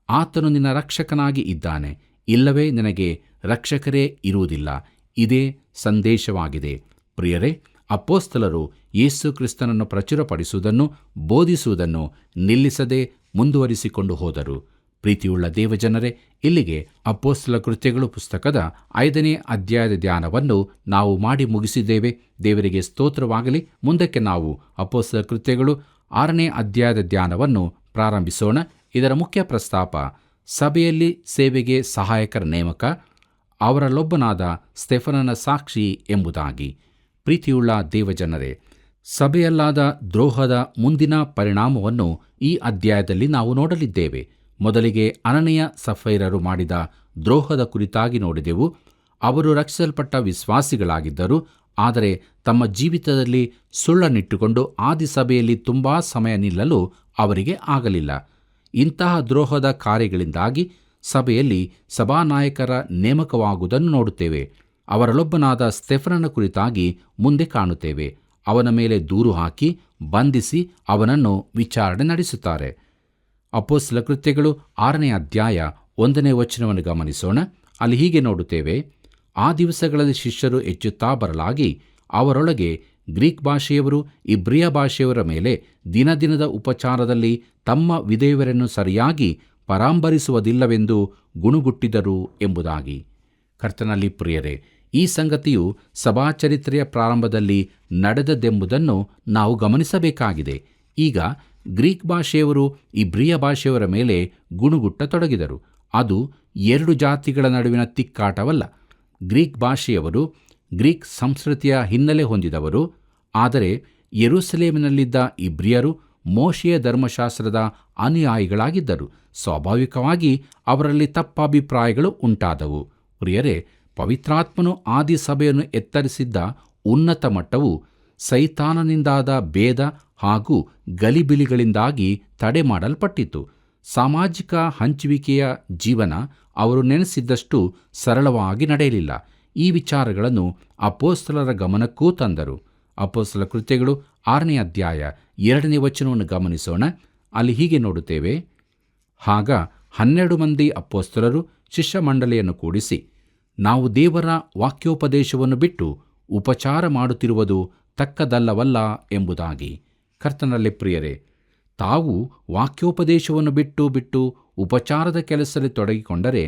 ಆತನು ನಿನ್ನ ರಕ್ಷಕನಾಗಿ ಇದ್ದಾನೆ, ಇಲ್ಲವೇ ನಿನಗೆ ರಕ್ಷಕರೇ ಇರುವುದಿಲ್ಲ. ಇದೇ ಸಂದೇಶವಾಗಿದೆ. ಪ್ರಿಯರೇ, ಅಪೊಸ್ತಲರು ಯೇಸು ಕ್ರಿಸ್ತನನ್ನು ಪ್ರಚುರಪಡಿಸುವುದನ್ನು, ಬೋಧಿಸುವುದನ್ನು ನಿಲ್ಲಿಸದೆ ಮುಂದುವರಿಸಿಕೊಂಡು ಹೋದರು. ಪ್ರೀತಿಯುಳ್ಳ ದೇವಜನರೇ, ಇಲ್ಲಿಗೆ ಅಪೊಸ್ತಲ ಕೃತ್ಯಗಳು ಪುಸ್ತಕದ 5ನೇ ಅಧ್ಯಾಯದ ಧ್ಯಾನವನ್ನು ನಾವು ಮಾಡಿ ಮುಗಿಸಿದ್ದೇವೆ. ದೇವರಿಗೆ ಸ್ತೋತ್ರವಾಗಲಿ. ಮುಂದಕ್ಕೆ ನಾವು ಅಪೊಸ್ತಲ ಕೃತ್ಯಗಳು 6ನೇ ಅಧ್ಯಾಯದ ಧ್ಯಾನವನ್ನು ಪ್ರಾರಂಭಿಸೋಣ. ಇದರ ಮುಖ್ಯ ಪ್ರಸ್ತಾಪ ಸಭೆಯಲ್ಲಿ ಸೇವೆಗೆ ಸಹಾಯಕರ ನೇಮಕ, ಅವರಲ್ಲೊಬ್ಬನಾದ ಸ್ತೆಫನನ ಸಾಕ್ಷಿ ಎಂಬುದಾಗಿ. ಪ್ರೀತಿಯುಳ್ಳ ದೇವಜನರೇ, ಸಭೆಯಲ್ಲಾದ ದ್ರೋಹದ ಮುಂದಿನ ಪರಿಣಾಮವನ್ನು ಈ ಅಧ್ಯಾಯದಲ್ಲಿ ನಾವು ನೋಡಲಿದ್ದೇವೆ. ಮೊದಲಿಗೆ ಅನನೀಯ ಸಫೈರರು ಮಾಡಿದ ದ್ರೋಹದ ಕುರಿತಾಗಿ ನೋಡಿದೆವು. ಅವರು ರಕ್ಷಿಸಲ್ಪಟ್ಟ ವಿಶ್ವಾಸಿಗಳಾಗಿದ್ದರು, ಆದರೆ ತಮ್ಮ ಜೀವಿತದಲ್ಲಿ ಸುಳ್ಳನ್ನಿಟ್ಟುಕೊಂಡು ಆದಿಸಭೆಯಲ್ಲಿ ತುಂಬಾ ಸಮಯ ನಿಲ್ಲಲು ಅವರಿಗೆ ಆಗಲಿಲ್ಲ. ಇಂತಹ ದ್ರೋಹದ ಕಾರ್ಯಗಳಿಂದಾಗಿ ಸಭೆಯಲ್ಲಿ ಸಭಾನಾಯಕರ ನೇಮಕವಾಗುವುದನ್ನು ನೋಡುತ್ತೇವೆ. ಅವರಲ್ಲೊಬ್ಬನಾದ ಸ್ತೆಫನನ ಕುರಿತಾಗಿ ಮುಂದೆ ಕಾಣುತ್ತೇವೆ. ಅವನ ಮೇಲೆ ದೂರು ಹಾಕಿ ಬಂಧಿಸಿ ಅವನನ್ನು ವಿಚಾರಣೆ ನಡೆಸುತ್ತಾರೆ. ಅಪೊಸ್ತಲ ಕೃತ್ಯಗಳು 6ನೇ ಅಧ್ಯಾಯ 1ನೇ ವಚನವನ್ನು ಗಮನಿಸೋಣ. ಅಲ್ಲಿ ಹೀಗೆ ನೋಡುತ್ತೇವೆ: ಆ ದಿವಸಗಳಲ್ಲಿ ಶಿಷ್ಯರು ಹೆಚ್ಚುತ್ತಾ ಬರಲಾಗಿ ಅವರೊಳಗೆ ಗ್ರೀಕ್ ಭಾಷೆಯವರು ಇಬ್ರಿಯ ಭಾಷೆಯವರ ಮೇಲೆ ದಿನದಿನದ ಉಪಚಾರದಲ್ಲಿ ತಮ್ಮ ವಿಧೇಯರನ್ನು ಸರಿಯಾಗಿ ಪರಾಂಬರಿಸುವುದಿಲ್ಲವೆಂದು ಗುಣುಗುಟ್ಟಿದರು ಎಂಬುದಾಗಿ. ಕರ್ತನಲ್ಲಿ ಪ್ರಿಯರೇ, ಈ ಸಂಗತಿಯು ಸಭಾಚರಿತ್ರೆಯ ಪ್ರಾರಂಭದಲ್ಲಿ ನಡೆದದೆಂಬುದನ್ನು ನಾವು ಗಮನಿಸಬೇಕಾಗಿದೆ. ಈಗ ಗ್ರೀಕ್ ಭಾಷೆಯವರು ಇಬ್ರಿಯ ಭಾಷೆಯವರ ಮೇಲೆ ಗುಣುಗುಟ್ಟತೊಡಗಿದರು. ಅದು ಎರಡು ಜಾತಿಗಳ ನಡುವಿನ ತಿಕ್ಕಾಟವಲ್ಲ. ಗ್ರೀಕ್ ಭಾಷೆಯವರು ಗ್ರೀಕ್ ಸಂಸ್ಕೃತಿಯ ಹಿನ್ನೆಲೆ ಹೊಂದಿದವರು, ಆದರೆ ಯೆರೂಸಲೇಮಿನಲ್ಲಿದ್ದ ಇಬ್ರಿಯರು ಮೋಶೆಯ ಧರ್ಮಶಾಸ್ತ್ರದ ಅನುಯಾಯಿಗಳಾಗಿದ್ದರು. ಸ್ವಾಭಾವಿಕವಾಗಿ ಅವರಲ್ಲಿ ತಪ್ಪಾಭಿಪ್ರಾಯಗಳು ಉಂಟಾದವು. ಪ್ರಿಯರೇ, ಪವಿತ್ರಾತ್ಮನು ಆದಿಸಭೆಯನ್ನು ಎತ್ತರಿಸಿದ್ದ ಉನ್ನತ ಮಟ್ಟವು ಸೈತಾನನಿಂದಾದ ಭೇದ ಹಾಗೂ ಗಲಿಬಿಲಿಗಳಿಂದಾಗಿ ತಡೆ ಮಾಡಲ್ಪಟ್ಟಿತು. ಸಾಮಾಜಿಕ ಹಂಚುವಿಕೆಯ ಜೀವನ ಅವರು ನೆನೆಸಿದ್ದಷ್ಟು ಸರಳವಾಗಿ ನಡೆಯಲಿಲ್ಲ. ಈ ವಿಚಾರಗಳನ್ನು ಅಪೊಸ್ತಲರ ಗಮನಕ್ಕೂ ತಂದರು. ಅಪೊಸ್ತಲ ಕೃತ್ಯಗಳು 6ನೇ ಅಧ್ಯಾಯ 2ನೇ ವಚನವನ್ನು ಗಮನಿಸೋಣ. ಅಲ್ಲಿ ಹೀಗೆ ನೋಡುತ್ತೇವೆ: ಆಗ 12 ಮಂದಿ ಅಪೊಸ್ತಲರು ಶಿಷ್ಯ ಮಂಡಳಿಯನ್ನು ಕೂಡಿಸಿ, ನಾವು ದೇವರ ವಾಕ್ಯೋಪದೇಶವನ್ನು ಬಿಟ್ಟು ಉಪಚಾರ ಮಾಡುತ್ತಿರುವುದು ತಕ್ಕದಲ್ಲವಲ್ಲ ಎಂಬುದಾಗಿ. ಕರ್ತನಲ್ಲಿ ಪ್ರಿಯರೇ, ತಾವು ವಾಕ್ಯೋಪದೇಶವನ್ನು ಬಿಟ್ಟು ಉಪಚಾರದ ಕೆಲಸದಲ್ಲಿ ತೊಡಗಿಕೊಂಡರೆ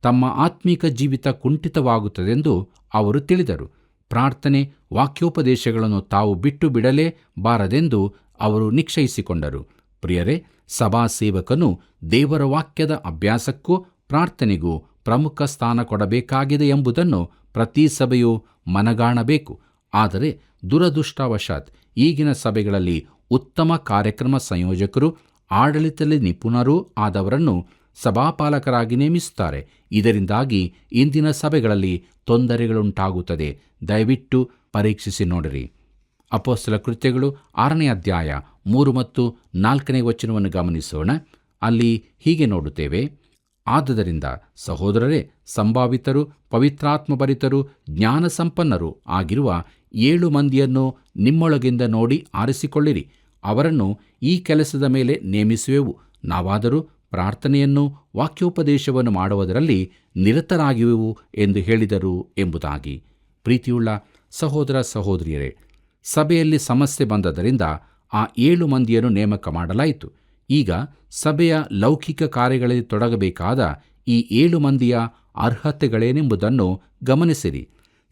ತಮ್ಮ ಆತ್ಮೀಕ ಜೀವಿತ ಕುಂಠಿತವಾಗುತ್ತದೆಂದು ಅವರು ತಿಳಿದರು. ಪ್ರಾರ್ಥನೆ, ವಾಕ್ಯೋಪದೇಶಗಳನ್ನು ತಾವು ಬಿಟ್ಟು ಬಿಡಲೇ ಬಾರದೆಂದು ಅವರು ನಿಶ್ಚಯಿಸಿಕೊಂಡರು. ಪ್ರಿಯರೇ, ಸಭಾ ಸೇವಕನು ದೇವರ ವಾಕ್ಯದ ಅಭ್ಯಾಸಕ್ಕೂ ಪ್ರಾರ್ಥನೆಗೂ ಪ್ರಮುಖ ಸ್ಥಾನ ಕೊಡಬೇಕಾಗಿದೆ ಎಂಬುದನ್ನು ಪ್ರತಿ ಸಭೆಯೂ ಮನಗಾಣಬೇಕು. ಆದರೆ ದುರದೃಷ್ಟವಶಾತ್ ಈಗಿನ ಸಭೆಗಳಲ್ಲಿ ಉತ್ತಮ ಕಾರ್ಯಕ್ರಮ ಸಂಯೋಜಕರು, ಆಡಳಿತದಲ್ಲಿ ನಿಪುಣರೂ ಆದವರನ್ನು ಸಭಾಪಾಲಕರಾಗಿ ನೇಮಿಸುತ್ತಾರೆ. ಇದರಿಂದಾಗಿ ಇಂದಿನ ಸಭೆಗಳಲ್ಲಿ ತೊಂದರೆಗಳುಂಟಾಗುತ್ತದೆ. ದಯವಿಟ್ಟು ಪರೀಕ್ಷಿಸಿ ನೋಡಿರಿ. ಅಪೊಸ್ತಲ ಕೃತ್ಯಗಳು 6ನೇ ಅಧ್ಯಾಯ 3 ಮತ್ತು 4ನೇ ವಚನವನ್ನು ಗಮನಿಸೋಣ. ಅಲ್ಲಿ ಹೀಗೆ ನೋಡುತ್ತೇವೆ: ಆದುದರಿಂದ ಸಹೋದರರೇ, ಸಂಭಾವಿತರು, ಪವಿತ್ರಾತ್ಮಭರಿತರು, ಜ್ಞಾನಸಂಪನ್ನರು ಆಗಿರುವ 7 ಮಂದಿಯನ್ನು ನಿಮ್ಮೊಳಗಿಂದ ನೋಡಿ ಆರಿಸಿಕೊಳ್ಳಿರಿ. ಅವರನ್ನು ಈ ಕೆಲಸದ ಮೇಲೆ ನೇಮಿಸುವೆವು. ನಾವಾದರೂ ಪ್ರಾರ್ಥನೆಯನ್ನು, ವಾಕ್ಯೋಪದೇಶವನ್ನು ಮಾಡುವುದರಲ್ಲಿ ನಿರತರಾಗುವೆವು ಎಂದು ಹೇಳಿದರು ಎಂಬುದಾಗಿ. ಪ್ರೀತಿಯುಳ್ಳ ಸಹೋದರ ಸಹೋದರಿಯರೇ, ಸಭೆಯಲ್ಲಿ ಸಮಸ್ಯೆ ಬಂದದರಿಂದ ಆ 7 ಮಂದಿಯನ್ನು ನೇಮಕ ಮಾಡಲಾಯಿತು. ಈಗ ಸಭೆಯ ಲೌಕಿಕ ಕಾರ್ಯಗಳಲ್ಲಿ ತೊಡಗಬೇಕಾದ ಈ 7 ಮಂದಿಯ ಅರ್ಹತೆಗಳೇನೆಂಬುದನ್ನು ಗಮನಿಸಿರಿ.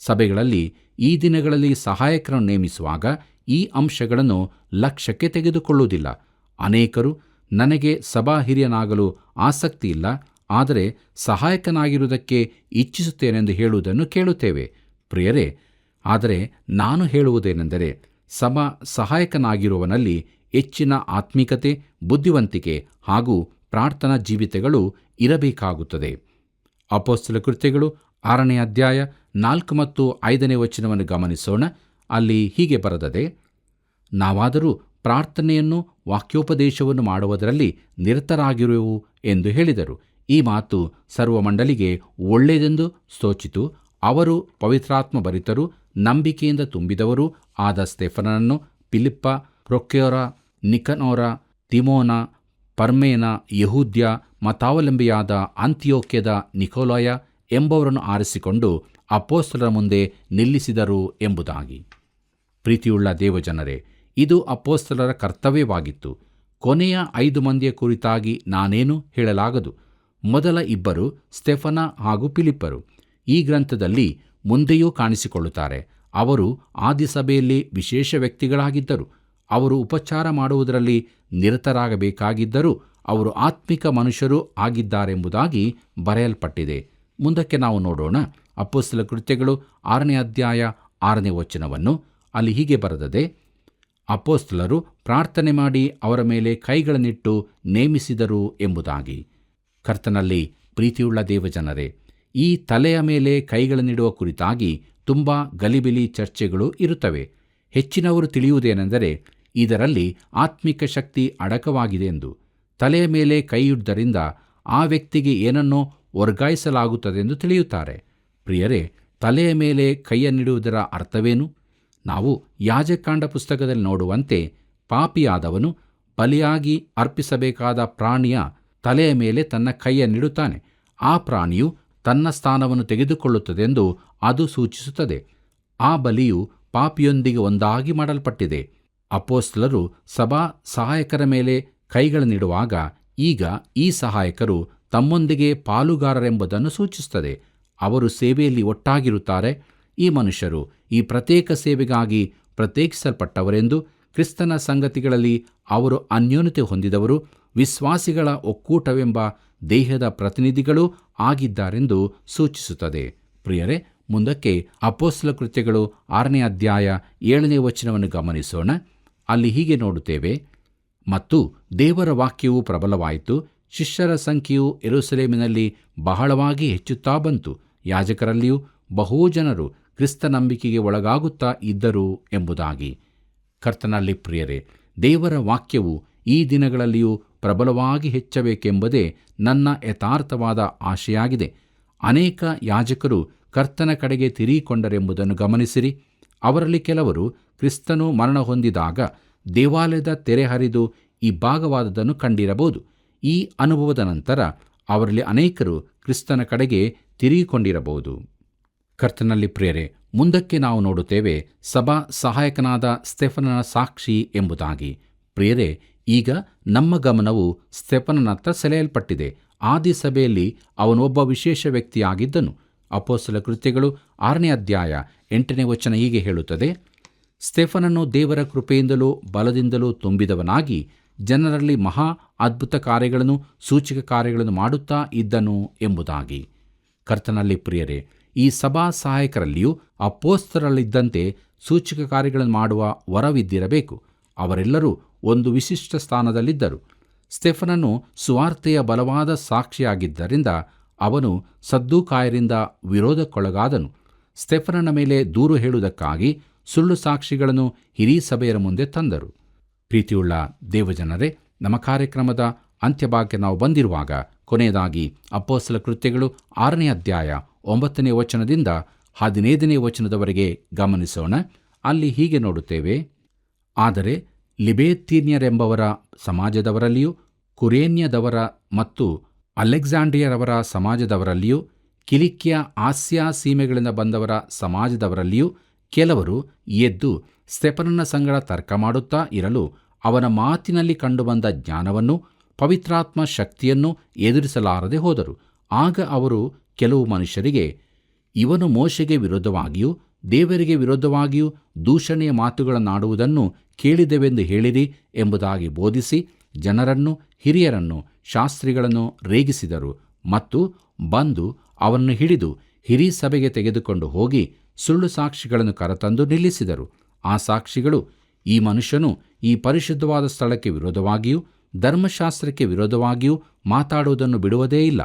ಸಭೆಗಳಲ್ಲಿ ಈ ದಿನಗಳಲ್ಲಿ ಸಹಾಯಕರನ್ನು ನೇಮಿಸುವಾಗ ಈ ಅಂಶಗಳನ್ನು ಲಕ್ಷ್ಯಕ್ಕೆ ತೆಗೆದುಕೊಳ್ಳುವುದಿಲ್ಲ. ಅನೇಕರು ನನಗೆ ಸಭಾ ಹಿರಿಯನಾಗಲು ಆಸಕ್ತಿ ಇಲ್ಲ, ಆದರೆ ಸಹಾಯಕನಾಗಿರುವುದಕ್ಕೆ ಇಚ್ಛಿಸುತ್ತೇನೆಂದು ಹೇಳುವುದನ್ನು ಕೇಳುತ್ತೇವೆ. ಪ್ರಿಯರೇ, ಆದರೆ ನಾನು ಹೇಳುವುದೇನೆಂದರೆ, ಸಭಾ ಸಹಾಯಕನಾಗಿರುವವನಲ್ಲಿ ಹೆಚ್ಚಿನ ಆತ್ಮಿಕತೆ, ಬುದ್ಧಿವಂತಿಕೆ ಹಾಗೂ ಪ್ರಾರ್ಥನಾ ಜೀವಿತಗಳು ಇರಬೇಕಾಗುತ್ತದೆ. ಅಪೊಸ್ತಲ ಕೃತ್ಯಗಳು 6ನೇ ಅಧ್ಯಾಯ 4 ಮತ್ತು 5ನೇ ವಚನವನ್ನು ಗಮನಿಸೋಣ. ಅಲ್ಲಿ ಹೀಗೆ ಬರೆದದೆ, ನಾವಾದರೂ ಪ್ರಾರ್ಥನೆಯನ್ನು, ವಾಕ್ಯೋಪದೇಶವನ್ನು ಮಾಡುವುದರಲ್ಲಿ ನಿರತರಾಗಿರುವೆವು ಎಂದು ಹೇಳಿದರು. ಈ ಮಾತು ಸರ್ವಮಂಡಲಿಗೆ ಒಳ್ಳೆಯದೆಂದು ಸೋಚಿತು. ಅವರು ಪವಿತ್ರಾತ್ಮ ಭರಿತರು, ನಂಬಿಕೆಯಿಂದ ತುಂಬಿದವರು ಆದ ಸ್ತೆಫನನನ್ನು, ಫಿಲಿಪ್ಪ, ಪ್ರೊಕ್ಯೋರ, ನಿಕನೋರ, ತಿಮೋನ, ಪರ್ಮೇನ, ಯಹೂದ್ಯ, ಮತಾವಲಂಬಿಯಾದ ಅಂತಿಯೋಕ್ಯದ ನಿಕೋಲಾಯ ಎಂಬವರನ್ನು ಆರಿಸಿಕೊಂಡು ಅಪೊಸ್ತಲರ ಮುಂದೆ ನಿಲ್ಲಿಸಿದರು ಎಂಬುದಾಗಿ. ಪ್ರೀತಿಯುಳ್ಳ ದೇವಜನರೇ, ಇದು ಅಪೊಸ್ತಲರ ಕರ್ತವ್ಯವಾಗಿತ್ತು. ಕೊನೆಯ 5 ಮಂದಿಯ ಕುರಿತಾಗಿ ನಾನೇನು ಹೇಳಲಾಗದು. ಮೊದಲ 2 ಸ್ತೆಫನ ಹಾಗೂ ಫಿಲಿಪ್ಪರು ಈ ಗ್ರಂಥದಲ್ಲಿ ಮುಂದೆಯೂ ಕಾಣಿಸಿಕೊಳ್ಳುತ್ತಾರೆ. ಅವರು ಆದಿಸಭೆಯಲ್ಲಿ ವಿಶೇಷ ವ್ಯಕ್ತಿಗಳಾಗಿದ್ದರು. ಅವರು ಉಪಚಾರ ಮಾಡುವುದರಲ್ಲಿ ನಿರತರಾಗಬೇಕಾಗಿದ್ದರೂ ಅವರು ಆತ್ಮಿಕ ಮನುಷ್ಯರೂ ಆಗಿದ್ದಾರೆಂಬುದಾಗಿ ಬರೆಯಲ್ಪಟ್ಟಿದೆ. ಮುಂದಕ್ಕೆ ನಾವು ನೋಡೋಣ. ಅಪೊಸ್ತಲ ಕೃತ್ಯಗಳು 6ನೇ ಅಧ್ಯಾಯ 6ನೇ ವಚನವನ್ನು. ಅಲ್ಲಿ ಹೀಗೆ ಬರೆದದೆ, ಅಪೊಸ್ತಲರು ಪ್ರಾರ್ಥನೆ ಮಾಡಿ ಅವರ ಮೇಲೆ ಕೈಗಳನ್ನಿಟ್ಟು ನೇಮಿಸಿದರು ಎಂಬುದಾಗಿ. ಕರ್ತನಲ್ಲಿ ಪ್ರೀತಿಯುಳ್ಳ ದೇವಜನರೇ, ಈ ತಲೆಯ ಮೇಲೆ ಕೈಗಳನ್ನಿಡುವ ಕುರಿತಾಗಿ ತುಂಬ ಗಲಿಬಿಲಿ ಚರ್ಚೆಗಳು ಇರುತ್ತವೆ. ಹೆಚ್ಚಿನವರು ತಿಳಿಯುವುದೇನೆಂದರೆ, ಇದರಲ್ಲಿ ಆತ್ಮಿಕ ಶಕ್ತಿ ಅಡಕವಾಗಿದೆ ಎಂದು. ತಲೆಯ ಮೇಲೆ ಕೈಯಿಡುವುದರಿಂದ ಆ ವ್ಯಕ್ತಿಗೆ ಏನನ್ನೋ ವರ್ಗಾಯಿಸಲಾಗುತ್ತದೆಂದು ತಿಳಿಯುತ್ತಾರೆ. ಪ್ರಿಯರೇ, ತಲೆಯ ಮೇಲೆ ಕೈಯನ್ನಿಡುವುದರ ಅರ್ಥವೇನು? ನಾವು ಯಾಜಕಾಂಡ ಪುಸ್ತಕದಲ್ಲಿ ನೋಡುವಂತೆ ಪಾಪಿಯಾದವನು ಬಲಿಯಾಗಿ ಅರ್ಪಿಸಬೇಕಾದ ಪ್ರಾಣಿಯ ತಲೆಯ ಮೇಲೆ ತನ್ನ ಕೈಯನ್ನಿಡುತ್ತಾನೆ. ಆ ಪ್ರಾಣಿಯು ತನ್ನ ಸ್ಥಾನವನ್ನು ತೆಗೆದುಕೊಳ್ಳುತ್ತದೆಂದು ಅದು ಸೂಚಿಸುತ್ತದೆ. ಆ ಬಲಿಯು ಪಾಪಿಯೊಂದಿಗೆ ಒಂದಾಗಿ ಮಾಡಲ್ಪಟ್ಟಿದೆ. ಅಪೊಸ್ತಲರು ಸಭಾ ಸಹಾಯಕರ ಮೇಲೆ ಕೈಗಳನ್ನಿಡುವಾಗ ಈಗ ಈ ಸಹಾಯಕರು ತಮ್ಮೊಂದಿಗೆ ಪಾಲುಗಾರರೆಂಬುದನ್ನು ಸೂಚಿಸುತ್ತದೆ. ಅವರು ಸೇವೆಯಲ್ಲಿ ಒಟ್ಟಾಗಿರುತ್ತಾರೆ. ಈ ಮನುಷ್ಯರು ಈ ಪ್ರತ್ಯೇಕ ಸೇವೆಗಾಗಿ ಪ್ರತ್ಯೇಕಿಸಲ್ಪಟ್ಟವರೆಂದು, ಕ್ರಿಸ್ತನ ಸಂಗತಿಗಳಲ್ಲಿ ಅವರು ಅನ್ಯೋನ್ಯತೆ ಹೊಂದಿದವರು, ವಿಶ್ವಾಸಿಗಳ ಒಕ್ಕೂಟವೆಂಬ ದೇಹದ ಪ್ರತಿನಿಧಿಗಳೂ ಆಗಿದ್ದಾರೆಂದು ಸೂಚಿಸುತ್ತದೆ. ಪ್ರಿಯರೇ, ಮುಂದಕ್ಕೆ ಅಪೊಸ್ತಲ ಕೃತ್ಯಗಳು 6ನೇ ಅಧ್ಯಾಯ 7ನೇ ವಚನವನ್ನು ಗಮನಿಸೋಣ. ಅಲ್ಲಿ ಹೀಗೆ ನೋಡುತ್ತೇವೆ, ಮತ್ತು ದೇವರ ವಾಕ್ಯವು ಪ್ರಬಲವಾಯಿತು, ಶಿಷ್ಯರ ಸಂಖ್ಯೆಯು ಯೆರೂಸಲೇಮಿನಲ್ಲಿ ಬಹಳವಾಗಿ ಹೆಚ್ಚುತ್ತಾ ಬಂತು, ಯಾಜಕರಲ್ಲಿಯೂ ಬಹು ಜನರು ಕ್ರಿಸ್ತ ನಂಬಿಕೆಗೆ ಒಳಗಾಗುತ್ತಾ ಇದ್ದರು ಎಂಬುದಾಗಿ. ಕರ್ತನಲ್ಲಿ ಪ್ರಿಯರೇ, ದೇವರ ವಾಕ್ಯವು ಈ ದಿನಗಳಲ್ಲಿಯೂ ಪ್ರಬಲವಾಗಿ ಹೆಚ್ಚಬೇಕೆಂಬುದೇ ನನ್ನ ಯಥಾರ್ಥವಾದ ಆಶೆಯಾಗಿದೆ. ಅನೇಕ ಯಾಜಕರು ಕರ್ತನ ಕಡೆಗೆ ತಿರುಗಿಕೊಂಡರೆಂಬುದನ್ನು ಗಮನಿಸಿರಿ. ಅವರಲ್ಲಿ ಕೆಲವರು ಕ್ರಿಸ್ತನು ಮರಣ ಹೊಂದಿದಾಗ ದೇವಾಲಯದ ತೆರೆ ಹರಿದು ಇಬ್ಬಾಗವಾದದನ್ನು ಕಂಡಿರಬಹುದು. ಈ ಅನುಭವದ ನಂತರ ಅವರಲ್ಲಿ ಅನೇಕರು ಕ್ರಿಸ್ತನ ಕಡೆಗೆ ತಿರುಗಿಕೊಂಡಿರಬಹುದು. ಕರ್ತನಲ್ಲಿ ಪ್ರಿಯರೇ, ಮುಂದಕ್ಕೆ ನಾವು ನೋಡುತ್ತೇವೆ ಸಭಾ ಸಹಾಯಕನಾದ ಸ್ತೆಫನನ ಸಾಕ್ಷಿ ಎಂಬುದಾಗಿ. ಪ್ರಿಯರೇ, ಈಗ ನಮ್ಮ ಗಮನವು ಸ್ತೆಫನನತ್ತ ಸೆಳೆಯಲ್ಪಟ್ಟಿದೆ. ಆದಿಸಭೆಯಲ್ಲಿ ಅವನು ಒಬ್ಬ ವಿಶೇಷ ವ್ಯಕ್ತಿಯಾಗಿದ್ದನು. ಅಪೊಸ್ತಲ ಕೃತ್ಯಗಳು 6ನೇ ಅಧ್ಯಾಯ 8ನೇ ವಚನ ಹೀಗೆ ಹೇಳುತ್ತದೆ, ಸ್ತೆಫನನು ದೇವರ ಕೃಪೆಯಿಂದಲೂ ಬಲದಿಂದಲೂ ತುಂಬಿದವನಾಗಿ ಜನರಲ್ಲಿ ಮಹಾ ಅದ್ಭುತ ಕಾರ್ಯಗಳನ್ನು, ಸೂಚಕ ಕಾರ್ಯಗಳನ್ನು ಮಾಡುತ್ತಾ ಇದ್ದನು ಎಂಬುದಾಗಿ. ಕರ್ತನಲ್ಲಿ ಪ್ರಿಯರೇ, ಈ ಸಭಾ ಸಹಾಯಕರಲ್ಲಿಯೂ ಅಪೊಸ್ತಲರಿದ್ದಂತೆ ಸೂಚಕ ಕಾರ್ಯಗಳನ್ನು ಮಾಡುವ ವರವಿದ್ದಿರಬೇಕು. ಅವರೆಲ್ಲರೂ ಒಂದು ವಿಶಿಷ್ಟ ಸ್ಥಾನದಲ್ಲಿದ್ದರು. ಸ್ತೆಫನನು ಸುವಾರ್ತೆಯ ಬಲವಾದ ಸಾಕ್ಷಿಯಾಗಿದ್ದರಿಂದ ಅವನು ಸದ್ದೂಕಾಯರಿಂದ ವಿರೋಧಕ್ಕೊಳಗಾದನು. ಸ್ತೆಫನನ ಮೇಲೆ ದೂರು ಹೇಳುವುದಕ್ಕಾಗಿ ಸುಳ್ಳು ಸಾಕ್ಷಿಗಳನ್ನು ಹಿರೀ ಸಭೆಯರ ಮುಂದೆ ತಂದರು. ಪ್ರೀತಿಯುಳ್ಳ ದೇವಜನರೇ, ನಮ್ಮ ಕಾರ್ಯಕ್ರಮದ ಅಂತ್ಯಭಾಗಕ್ಕೆ ನಾವು ಬಂದಿರುವಾಗ ಕೊನೆಯದಾಗಿ ಅಪೊಸ್ತಲ ಕೃತ್ಯಗಳು 6ನೇ ಅಧ್ಯಾಯ 9ನೇ ವಚನದಿಂದ 15ನೇ ವಚನದವರೆಗೆ ಗಮನಿಸೋಣ. ಅಲ್ಲಿ ಹೀಗೆ ನೋಡುತ್ತೇವೆ: ಆದರೆ ಲಿಬೇತೀನ್ಯರೆಂಬವರ ಸಮಾಜದವರಲ್ಲಿಯೂ, ಕುರೇನ್ಯದವರ ಮತ್ತು ಅಲೆಕ್ಸಾಂಡ್ರಿಯರವರ ಸಮಾಜದವರಲ್ಲಿಯೂ, ಕಿಲಿಕ್ಯ ಆಸ್ಯ ಸೀಮೆಗಳಿಂದ ಬಂದವರ ಸಮಾಜದವರಲ್ಲಿಯೂ ಕೆಲವರು ಎದ್ದು ಸ್ತೆಫನನ ಸಂಗಡ ತರ್ಕ ಮಾಡುತ್ತಾ ಇರಲು ಅವನ ಮಾತಿನಲ್ಲಿ ಕಂಡುಬಂದ ಜ್ಞಾನವನ್ನು, ಪವಿತ್ರಾತ್ಮ ಶಕ್ತಿಯನ್ನು ಎದುರಿಸಲಾರದೆ ಹೋದರು. ಆಗ ಅವರು ಕೆಲವು ಮನುಷ್ಯರಿಗೆ, ಇವನು ಮೋಶೆಗೆ ವಿರೋಧವಾಗಿಯೂ ದೇವರಿಗೆ ವಿರೋಧವಾಗಿಯೂ ದೂಷಣೆಯ ಮಾತುಗಳನ್ನಾಡುವುದನ್ನು ಕೇಳಿದೆವೆಂದು ಹೇಳಿರಿ ಎಂಬುದಾಗಿ ಬೋಧಿಸಿ ಜನರನ್ನು, ಹಿರಿಯರನ್ನು, ಶಾಸ್ತ್ರಿಗಳನ್ನು ರೇಗಿಸಿದರು. ಮತ್ತು ಬಂದು ಅವನನ್ನು ಹಿಡಿದು ಹಿರೀ ಸಭೆಗೆ ತೆಗೆದುಕೊಂಡು ಹೋಗಿ ಸುಳ್ಳು ಸಾಕ್ಷಿಗಳನ್ನು ಕರೆತಂದು ನಿಲ್ಲಿಸಿದರು. ಆ ಸಾಕ್ಷಿಗಳು, ಈ ಮನುಷ್ಯನು ಈ ಪರಿಶುದ್ಧವಾದ ಸ್ಥಳಕ್ಕೆ ವಿರೋಧವಾಗಿಯೂ ಧರ್ಮಶಾಸ್ತ್ರಕ್ಕೆ ವಿರೋಧವಾಗಿಯೂ ಮಾತಾಡುವುದನ್ನು ಬಿಡುವುದೇ ಇಲ್ಲ.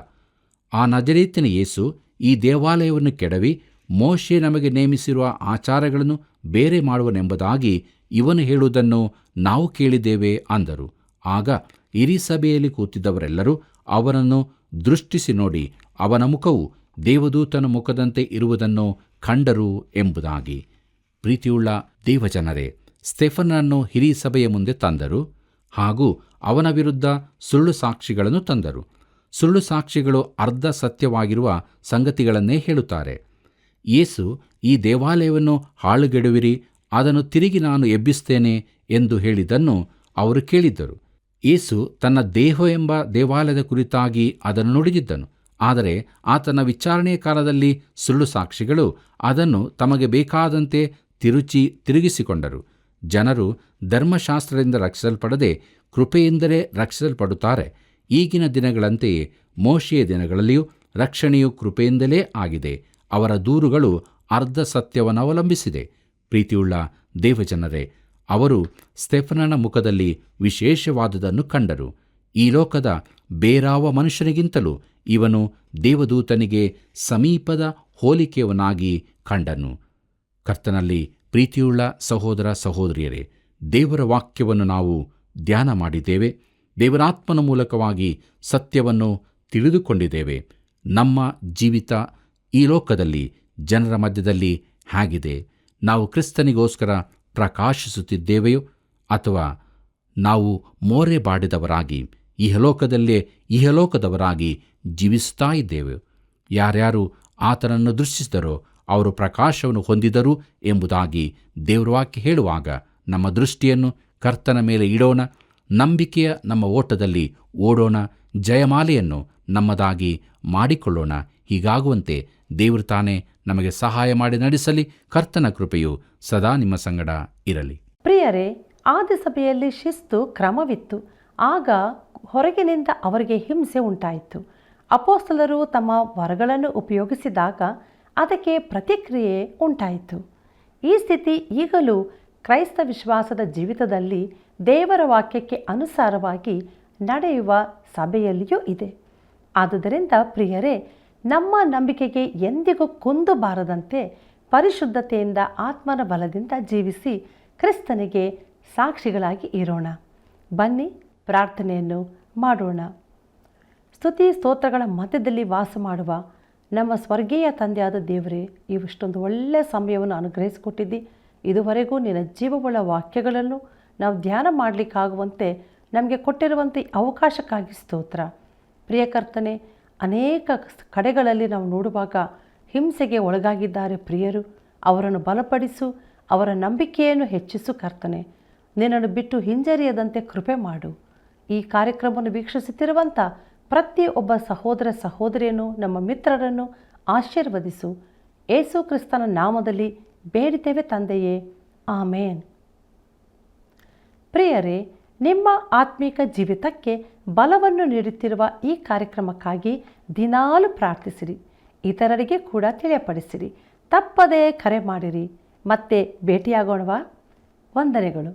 ಆ ನಜರೇತಿನ ಯೇಸು ಈ ದೇವಾಲಯವನ್ನು ಕೆಡವಿ ಮೋಶೆ ನಮಗೆ ನೇಮಿಸಿರುವ ಆಚಾರಗಳನ್ನು ಬೇರೆ ಮಾಡುವನೆಂಬುದಾಗಿ ಇವನು ಹೇಳುವುದನ್ನು ನಾವು ಕೇಳಿದ್ದೇವೆ ಅಂದರು. ಆಗ ಹಿರೀ ಸಭೆಯಲ್ಲಿ ಕೂತಿದ್ದವರೆಲ್ಲರೂ ಅವನನ್ನು ದೃಷ್ಟಿಸಿ ನೋಡಿ ಅವನ ಮುಖವು ದೇವದೂತನ ಮುಖದಂತೆ ಇರುವುದನ್ನು ಕಂಡರು ಎಂಬುದಾಗಿ. ಪ್ರೀತಿಯುಳ್ಳ ದೇವಜನರೇ, ಸ್ತೆಫನನನ್ನು ಹಿರೀ ಸಭೆಯ ಮುಂದೆ ತಂದರು ಹಾಗೂ ಅವನ ವಿರುದ್ಧ ಸುಳ್ಳು ಸಾಕ್ಷಿಗಳನ್ನು ತಂದರು. ಸುಳ್ಳು ಸಾಕ್ಷಿಗಳು ಅರ್ಧ ಸತ್ಯವಾಗಿರುವ ಸಂಗತಿಗಳನ್ನೇ ಹೇಳುತ್ತಾರೆ. ಯೇಸು ಈ ದೇವಾಲಯವನ್ನು ಹಾಳುಗೆಡುವಿರಿ, ಅದನ್ನು ತಿರುಗಿ ನಾನು ಎಬ್ಬಿಸ್ತೇನೆ ಎಂದು ಹೇಳಿದ್ದನ್ನು ಅವರು ಕೇಳಿದ್ದರು. ಯೇಸು ತನ್ನ ದೇಹವೆಂಬ ದೇವಾಲಯದ ಕುರಿತಾಗಿ ಅದನ್ನು ನುಡಿದಿದ್ದನು. ಆದರೆ ಆತನ ವಿಚಾರಣೆಯ ಕಾಲದಲ್ಲಿ ಸುಳ್ಳು ಸಾಕ್ಷಿಗಳು ಅದನ್ನು ತಮಗೆ ಬೇಕಾದಂತೆ ತಿರುಗಿಸಿಕೊಂಡರು. ಜನರು ಧರ್ಮಶಾಸ್ತ್ರದಿಂದ ರಕ್ಷಿಸಲ್ಪಡದೆ ಕೃಪೆಯಿಂದಲೇ ರಕ್ಷಿಸಲ್ಪಡುತ್ತಾರೆ. ಈಗಿನ ದಿನಗಳಂತೆಯೇ ಮೋಶೆಯ ದಿನಗಳಲ್ಲಿಯೂ ರಕ್ಷಣೆಯು ಕೃಪೆಯಿಂದಲೇ ಆಗಿದೆ. ಅವರ ದೂರುಗಳು ಅರ್ಧ ಸತ್ಯವನ್ನು ಅವಲಂಬಿಸಿದೆ. ಪ್ರೀತಿಯುಳ್ಳ ದೇವಜನರೇ, ಅವರು ಸ್ತೆಫನನ ಮುಖದಲ್ಲಿ ವಿಶೇಷವಾದುದನ್ನು ಕಂಡರು. ಈ ಲೋಕದ ಬೇರಾವ ಮನುಷ್ಯನಿಗಿಂತಲೂ ಇವನು ದೇವದೂತನಿಗೆ ಸಮೀಪದ ಹೋಲಿಕೆಯವನಾಗಿ ಕಂಡನು. ಕರ್ತನಲ್ಲಿ ಪ್ರೀತಿಯುಳ್ಳ ಸಹೋದರ ಸಹೋದರಿಯರೇ, ದೇವರ ವಾಕ್ಯವನ್ನು ನಾವು ಧ್ಯಾನ ಮಾಡಿದ್ದೇವೆ. ದೇವರಾತ್ಮನ ಮೂಲಕವಾಗಿ ಸತ್ಯವನ್ನು ತಿಳಿದುಕೊಂಡಿದ್ದೇವೆ. ನಮ್ಮ ಜೀವಿತ ಈ ಲೋಕದಲ್ಲಿ ಜನರ ಮಧ್ಯದಲ್ಲಿ ಹೇಗಿದೆ? ನಾವು ಕ್ರಿಸ್ತನಿಗೋಸ್ಕರ ಪ್ರಕಾಶಿಸುತ್ತಿದ್ದೇವೆಯೋ ಅಥವಾ ನಾವು ಮೋರೆ ಬಾಡಿದವರಾಗಿ ಇಹಲೋಕದವರಾಗಿ ಜೀವಿಸುತ್ತಾ ಇದ್ದೇವೆಯೋ? ಯಾರ್ಯಾರು ಆತನನ್ನು ದೃಷ್ಟಿಸಿದರೋ ಅವರು ಪ್ರಕಾಶವನ್ನು ಹೊಂದಿದರು ಎಂಬುದಾಗಿ ದೇವರ ವಾಕ್ಯ ಹೇಳುವಾಗ ನಮ್ಮ ದೃಷ್ಟಿಯನ್ನು ಕರ್ತನ ಮೇಲೆ ಇಡೋಣ. ನಂಬಿಕೆಯ ನಮ್ಮ ಓಟದಲ್ಲಿ ಓಡೋಣ. ಜಯಮಾಲೆಯನ್ನು ನಮ್ಮದಾಗಿ ಮಾಡಿಕೊಳ್ಳೋಣ. ಹೀಗಾಗುವಂತೆ ದೇವರು ತಾನೇ ನಮಗೆ ಸಹಾಯ ಮಾಡಿ ನಡೆಸಲಿ. ಕರ್ತನ ಕೃಪೆಯು ಸದಾ ನಿಮ್ಮ ಸಂಗಡ ಇರಲಿ. ಪ್ರಿಯರೇ, ಆದಿ ಸಭೆಯಲ್ಲಿ ಶಿಸ್ತು ಕ್ರಮವಿತ್ತು. ಆಗ ಹೊರಗಿನಿಂದ ಅವರಿಗೆ ಹಿಂಸೆ ಉಂಟಾಯಿತು. ಅಪೊಸ್ತಲರು ತಮ್ಮ ವರಗಳನ್ನು ಉಪಯೋಗಿಸಿದಾಗ ಅದಕ್ಕೆ ಪ್ರತಿಕ್ರಿಯೆ ಉಂಟಾಯಿತು. ಈ ಸ್ಥಿತಿ ಈಗಲೂ ಕ್ರೈಸ್ತ ವಿಶ್ವಾಸದ ಜೀವಿತದಲ್ಲಿ ದೇವರ ವಾಕ್ಯಕ್ಕೆ ಅನುಸಾರವಾಗಿ ನಡೆಯುವ ಸಭೆಯಲ್ಲಿಯೂ ಇದೆ. ಆದುದರಿಂದ ಪ್ರಿಯರೇ, ನಮ್ಮ ನಂಬಿಕೆಗೆ ಎಂದಿಗೂ ಕುಂದು ಬಾರದಂತೆ ಪರಿಶುದ್ಧತೆಯಿಂದ ಆತ್ಮನ ಬಲದಿಂದ ಜೀವಿಸಿ ಕ್ರಿಸ್ತನಿಗೆ ಸಾಕ್ಷಿಗಳಾಗಿ ಇರೋಣ. ಬನ್ನಿ ಪ್ರಾರ್ಥನೆಯನ್ನು ಮಾಡೋಣ. ಸ್ತುತಿ ಸ್ತೋತ್ರಗಳ ಮಧ್ಯದಲ್ಲಿ ವಾಸ ಮಾಡುವ ನಮ್ಮ ಸ್ವರ್ಗೀಯ ತಂದೆಯಾದ ದೇವರೇ, ಇವಿಷ್ಟೊಂದು ಒಳ್ಳೆಯ ಸಮಯವನ್ನು ಅನುಗ್ರಹಿಸಿಕೊಟ್ಟಿದ್ದಿ. ಇದುವರೆಗೂ ನಿನ್ನ ಜೀವವುಳ್ಳ ವಾಕ್ಯಗಳನ್ನು ನಾವು ಧ್ಯಾನ ಮಾಡಲಿಕ್ಕಾಗುವಂತೆ ನಮಗೆ ಕೊಟ್ಟಿರುವಂಥ ಅವಕಾಶಕ್ಕಾಗಿ ಸ್ತೋತ್ರ. ಪ್ರಿಯಕರ್ತನೆ, ಅನೇಕ ಕಡೆಗಳಲ್ಲಿ ನಾವು ನೋಡುವಾಗ ಹಿಂಸೆಗೆ ಒಳಗಾಗಿದ್ದಾರೆ ಪ್ರಿಯರು. ಅವರನ್ನು ಬಲಪಡಿಸು, ಅವರ ನಂಬಿಕೆಯನ್ನು ಹೆಚ್ಚಿಸು ಕರ್ತನೆ. ನಿನ್ನನ್ನು ಬಿಟ್ಟು ಹಿಂಜರಿಯದಂತೆ ಕೃಪೆ ಮಾಡು. ಈ ಕಾರ್ಯಕ್ರಮವನ್ನು ವೀಕ್ಷಿಸುತ್ತಿರುವಂಥ ಪ್ರತಿಯೊಬ್ಬ ಸಹೋದರ ಸಹೋದರಿಯನ್ನು, ನಮ್ಮ ಮಿತ್ರರನ್ನು ಆಶೀರ್ವದಿಸು. ಯೇಸು ಕ್ರಿಸ್ತನ ನಾಮದಲ್ಲಿ ಬೇಡಿತೇವೆ ತಂದೆಯೇ, ಆಮೇನ್. ಪ್ರಿಯರೇ, ನಿಮ್ಮ ಆತ್ಮಿಕ ಜೀವಿತಕ್ಕೆ ಬಲವನ್ನು ನೀಡುತ್ತಿರುವ ಈ ಕಾರ್ಯಕ್ರಮಕ್ಕಾಗಿ ದಿನಾಲು ಪ್ರಾರ್ಥಿಸಿರಿ. ಇತರರಿಗೆ ಕೂಡ ತಿಳಿಯಪಡಿಸಿರಿ. ತಪ್ಪದೇ ಕರೆ ಮಾಡಿರಿ. ಮತ್ತೆ ಭೇಟಿಯಾಗೋಣವಾ? ವಂದನೆಗಳು.